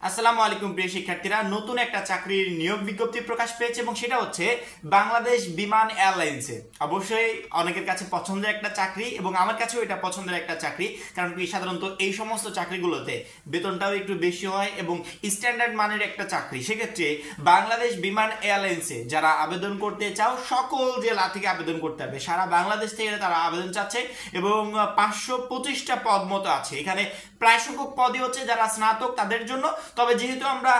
আসসালামু আলাইকুম প্রিয় শিক্ষার্থীরা, নতুন একটা চাকরির নিয়োগ বিজ্ঞপ্তি প্রকাশ পেয়েছে এবং সেটা হচ্ছে বাংলাদেশ বিমান এয়ারলাইন্সে। অবশ্যই অনেকের কাছে পছন্দের একটা চাকরি এবং আমার কাছেও এটা পছন্দের একটা চাকরি, কারণ কি সাধারণত এই সমস্ত চাকরিগুলোতে বেতনটাও একটু বেশি হয় এবং স্ট্যান্ডার্ড মানের একটা চাকরি। সেক্ষেত্রে বাংলাদেশ বিমান এয়ারলাইন্সে যারা আবেদন করতে চাও সকল জেলা থেকে আবেদন করতে হবে, সারা বাংলাদেশ থেকে তারা আবেদন চাচ্ছে এবং 525টা পদ মতো আছে। এখানে প্রায় সংখ্যক পদই হচ্ছে যারা স্নাতক তাদের জন্য। তবে যেহেতু আমরা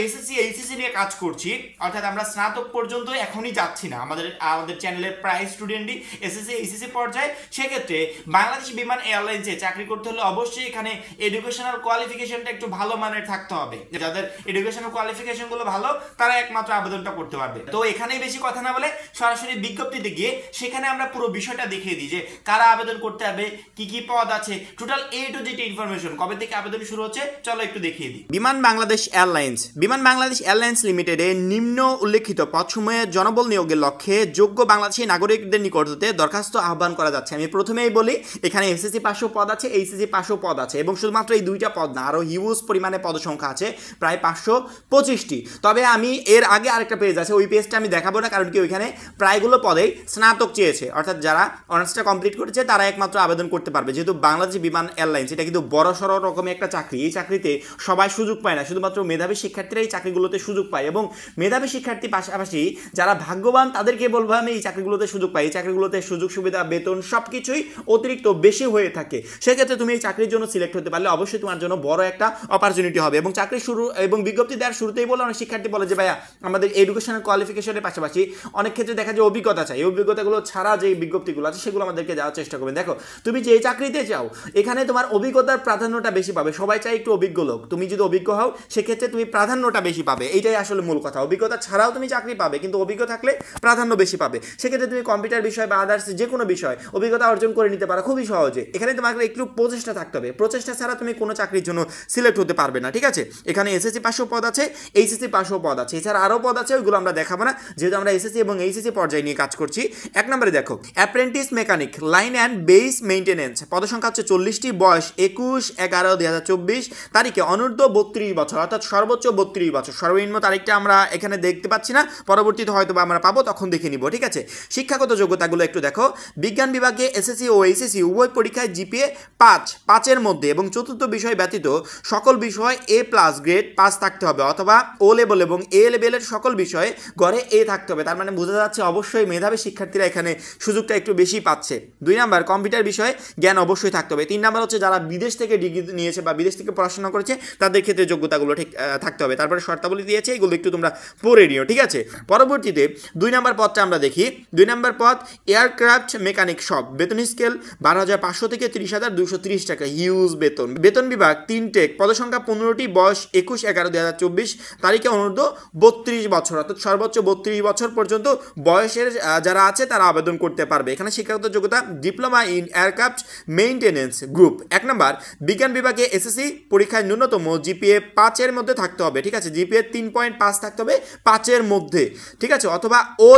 এসএসসি এইচএসসি নিয়ে কাজ করছি, অর্থাৎ আমরা স্নাতক পর্যন্ত এখনই যাচ্ছি না, আমাদের চ্যানেলের প্রায় স্টুডেন্টই এসএসসি এইচএসসি পর্যায়ে। সেক্ষেত্রে বাংলাদেশ বিমান এয়ারলাইন্সে চাকরি করতে হলে অবশ্যই এখানে এডুকেশনাল কোয়ালিফিকেশনটা একটু ভালো মানের থাকতে হবে। যাদের এডুকেশনাল কোয়ালিফিকেশন গুলো ভালো তারা একমাত্র আবেদনটা করতে পারবে। তো এখানেই বেশি কথা না বলে সরাসরি বিজ্ঞপ্তিতে গিয়ে সেখানে আমরা পুরো বিষয়টা দেখিয়ে দিই যে কারা আবেদন করতে হবে, কি কি পদ আছে, total A to Z information, কবে থেকে আবেদন শুরু হচ্ছে চলো একটু দেখিয়ে দিই। বিমান বাংলাদেশ এয়ারলাইন্স লিমিটেডে নিম্ন উল্লেখিত পদসমূহে জনবল নিয়োগের লক্ষ্যে যোগ্য বাংলাদেশী নাগরিকদের নিকট হতে দরখাস্ত আহ্বান করা যাচ্ছে। আমি প্রথমেই বলি, এখানে এসএসসি 500 পদ আছে, এইচএসসি 500 পদ আছে এবং শুধুমাত্র এই দুইটা পদ না, আরও হিউজ পরিমাণে পদসংখ্যা আছে, প্রায় 525টি। তবে আমি এর আগে আরেকটা পেজ আছে, ওই পেজটা আমি দেখাবো না, কারণ কি ওইখানে প্রায়গুলো পদেই স্নাতক চেয়েছে, অর্থাৎ যারা অনার্সটা কমপ্লিট করেছে তারা একমাত্র আবেদন করতে পারবে। যেহেতু বাংলাদেশ বিমান এয়ারলাইন্স এটা কিন্তু বড় সড়ো রকমের একটা চাকরি, এই চাকরিতে সবাই সুযোগ পায় না, শুধুমাত্র মেধাবী শিক্ষার্থীরা এই চাকরিগুলোতে সুযোগ পায় এবং মেধাবী শিক্ষার্থী পাশাপাশি যারা ভাগ্যবান তাদেরকে বলবো আমি এই চাকরিগুলোতে সুযোগ পাই। এই চাকরিগুলোতে সুযোগ সুবিধা, বেতন সবকিছুই অতিরিক্ত বেশি হয়ে থাকে। সেক্ষেত্রে তুমি এই চাকরির জন্য সিলেক্ট হতে পারলে অবশ্যই তোমার জন্য বড় একটা অপরচুনিটি হবে। এবং চাকরি শুরু এবং বিজ্ঞপ্তি দেওয়ার শুরুতেই বলে অনেক শিক্ষার্থী বলে যে ভাইয়া আমাদের এডুকেশনাল কোয়ালিফিকেশনের পাশাপাশি অনেক ক্ষেত্রে দেখা যায় অভিজ্ঞতা চাই, এই অভিজ্ঞতাগুলো ছাড়া যে বিজ্ঞপ্তিগুলো আছে সেগুলো আমাদেরকে দেওয়ার চেষ্টা করবেন। দেখো তুমি যে চাকরিতে চাও এখানে তোমার অভিজ্ঞতার প্রাধান্যটা বেশি পাবে, সবাই চাই একটু অভিজ্ঞ লোক। তুমি যদি অভিজ্ঞ হও সেক্ষেত্রে তুমি প্রাধান্যটা বেশি পাবে, এইটাই আসলে মূল কথা। অভিজ্ঞতা ছাড়াও তুমি চাকরি পাবে, কিন্তু অভিজ্ঞ থাকলে প্রাধান্য বেশি পাবে। সেক্ষেত্রে তুমি কম্পিউটার বিষয় বা আদার্স যে কোনো বিষয় অভিজ্ঞতা অর্জন করে নিতে পারো খুবই সহজে। এখানে তোমাকে একটু প্রচেষ্টা থাকতে হবে, প্রচেষ্টা ছাড়া তুমি কোনো চাকরির জন্য সিলেক্ট হতে পারবে না, ঠিক আছে? এখানে এসএসসি 500 পদ আছে, এইচএসসি 500 পদ আছে, এছাড়া আরও পদ আছে, ওইগুলো আমরা দেখাবো না যেহেতু আমরা এসএসসি এবং এইচএসসি পর্যায়ে নিয়ে কাজ করছি। এক নম্বরে দেখো apprentice mechanic line and base maintenance, পদসংখ্যা হচ্ছে 40টি, বয়স 21/11/2024 তারিখে অনূর্ধ্ব 32 বছর, অর্থাৎ সর্বোচ্চ 32 বছর। সর্বনিম্ন তারিখটা আমরা এখানে দেখতে পাচ্ছি না, পরবর্তীতে হয়তো আমরা পাবো, তখন দেখে নিব, ঠিক আছে? শিক্ষাগত যোগ্যতাগুলো একটু দেখো। বিজ্ঞান বিভাগে এসএসসি ও এইচএসসি উভয় পরীক্ষায় জিপিএ 5-5 মধ্যে এবং চতুর্থ বিষয় ব্যতীত সকল বিষয় A+ গ্রেড 5 থাকতে হবে, অথবা ও লেভেল এবং এ লেভেলের সকল বিষয়ে গড়ে এ থাকতে হবে। তার মানে বোঝা যাচ্ছে অবশ্যই মেধাবী শিক্ষার্থীরা এখানে সুযোগটা একটু বেশি পাচ্ছে। 2 নাম্বার কম্পিউটার বিষয়ে জ্ঞান অবশ্যই থাকতে হবে। 3 নাম্বার হচ্ছে যারা বিদেশ থেকে ডিগ্রি নিয়েছে বা বিদেশ থেকে পড়াশোনা করেছে তাদের ক্ষেত্রে যোগ্যতাগুলো ঠিক থাকতে হবে। তারপরে শর্তাবলী দিয়েছে, এগুলো একটু তোমরা পড়ে নিও, ঠিক আছে? পরবর্তীতে 2 নাম্বার পদটা আমরা দেখি। 2 নাম্বার পদ এয়ারক্রাফট মেকানিক শপ, বেতন স্কেল 12,500 থেকে 30,230 টাকা, হিউজ বেতন। বেতন বিভাগ 3 টেক, পদসংখ্যা 15টি, বয়স 21/11/2024 তারিখে অনূর্ধ্ব 32 বছর, অর্থাৎ সর্বোচ্চ 32 বছর পর্যন্ত বয়সের যারা আছে তারা আবেদন করতে পারবে। এখানে শিক্ষাগত যোগ্যতা diploma in aircraft maintenance group. 1 number বিজ্ঞান বিভাগে এসএসসি পরীক্ষায় ন্যূনতম জিপিএ 5 মধ্যে থাকতে হবে, ঠিক আছে? জিপিএ 3.5 থাকতে হবে 5 মধ্যে, ঠিক আছে? অথবা ও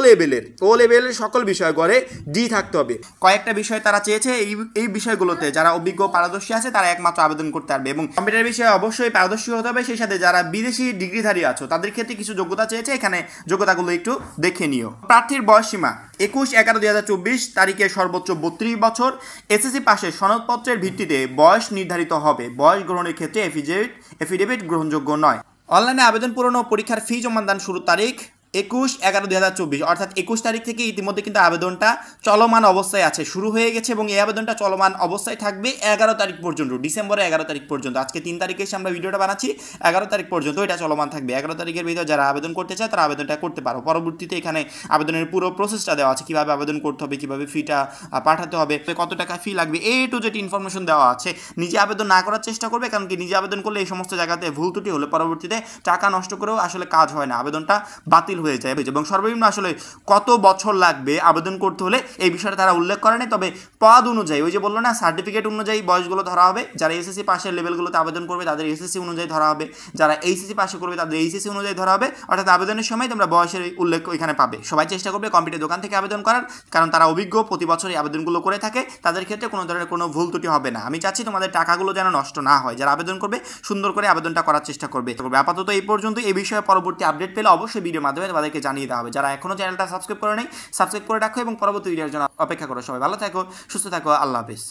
লেভেলের সকল বিষয় গড়ে ডি থাকতে হবে। কয়েকটা বিষয় তারা চেয়েছে, এই বিষয়গুলোতে যারা অভিজ্ঞ পারদর্শী আছে তারা একমাত্র আবেদন করতে পারবে এবং কম্পিউটার বিষয়ে অবশ্যই পারদর্শী হতে হবে। সেই সাথে যারা বিদেশি ডিগ্রিধারী আছো তাদের ক্ষেত্রে কিছু যোগ্যতা চেয়েছে, এখানে যোগ্যতাগুলো একটু দেখে নিও। প্রার্থীর বয়স সীমা 21/11/2024 তারিখে সর্বোচ্চ 32 বছর। এসএসসি পাশের সনদপত্রের ভিত্তিতে বয়স নির্ধারিত হবে। বয়স গ্রহণের ক্ষেত্রে এফিডেভিট গ্রহণযোগ্য নয়। অনলাইনে আবেদন পূরণ ও পরীক্ষার ফি জমাদান শুরুর তারিখ 21/11/2024, অর্থাৎ 21 তারিখ থেকে ইতিমধ্যে কিন্তু আবেদনটা চলমান অবস্থায় আছে, শুরু হয়ে গেছে এবং এই আবেদনটা চলমান অবস্থায় থাকবে 11 তারিখ পর্যন্ত, ডিসেম্বরের 11 তারিখ পর্যন্ত। আজকে 3 তারিখে এসে আমরা ভিডিওটা বানাচ্ছি, 11 তারিখ পর্যন্ত এটা চলমান থাকবে। 11 তারিখের ভিতরে যারা আবেদন করতে চায় তারা আবেদনটা করতে পারো। পরবর্তীতে এখানে আবেদনের পুরো প্রসেসটা দেওয়া আছে, কীভাবে আবেদন করতে হবে, কীভাবে ফিটা পাঠাতে হবে, কত টাকা ফি লাগবে, এ টু জেড ইনফরমেশন দেওয়া আছে। নিজে আবেদন না করার চেষ্টা করবে, কারণ কি নিজে আবেদন করলে এই সমস্ত জায়গাতে ভুল ত্রুটি হলে পরবর্তীতে টাকা নষ্ট করেও আসলে কাজ হয় না, আবেদনটা বাতিল হয়ে যায় এবং সর্বনিম্ন আসলে কত বছর লাগবে আবেদন করতে হলে এই বিষয়টা তারা উল্লেখ করে নাই। তবে পদ অনুযায়ী ওই যে বললো না সার্টিফিকেট অনুযায়ী বয়সগুলো ধরা হবে, যারা এসএসসি পাশের লেভেলগুলোতে আবেদন করবে তাদের এসএসসি অনুযায়ী ধরা হবে, যারা এইচএসসি পাশে করবে তাদের এইচএসসি অনুযায়ী ধরা হবে। অর্থাৎ আবেদনের সময় তোমরা বয়সের উল্লেখ এখানে পাবে। সবাই চেষ্টা করবে কম্পিউটার দোকান থেকে আবেদন করার, কারণ তারা অভিজ্ঞ, প্রতি বছর এই আবেদনগুলো করে থাকে, তাদের ক্ষেত্রে কোনো ধরনের কোনো ভুল ত্রুটি হবে না। আমি চাচ্ছি তোমাদের টাকাগুলো যেন নষ্ট না হয়, যারা আবেদন করবে সুন্দর করে আবেদনটা করার চেষ্টা করবে। আপাতত এই পর্যন্ত। এই বিষয়ে পরবর্তী আপডেট পেলে অবশ্যই ভিডিওর মাধ্যমে তাদেরকে জানিয়ে দেওয়া হবে। যারা এখনো চ্যানেলটা সাবস্ক্রাইব করে নেই সাবস্ক্রাইব করে রাখো এবং পরবর্তী ভিডিওর জন্য অপেক্ষা করো। সবাই ভালো থাকো, সুস্থ থাকো, আল্লাহ হাফিজ।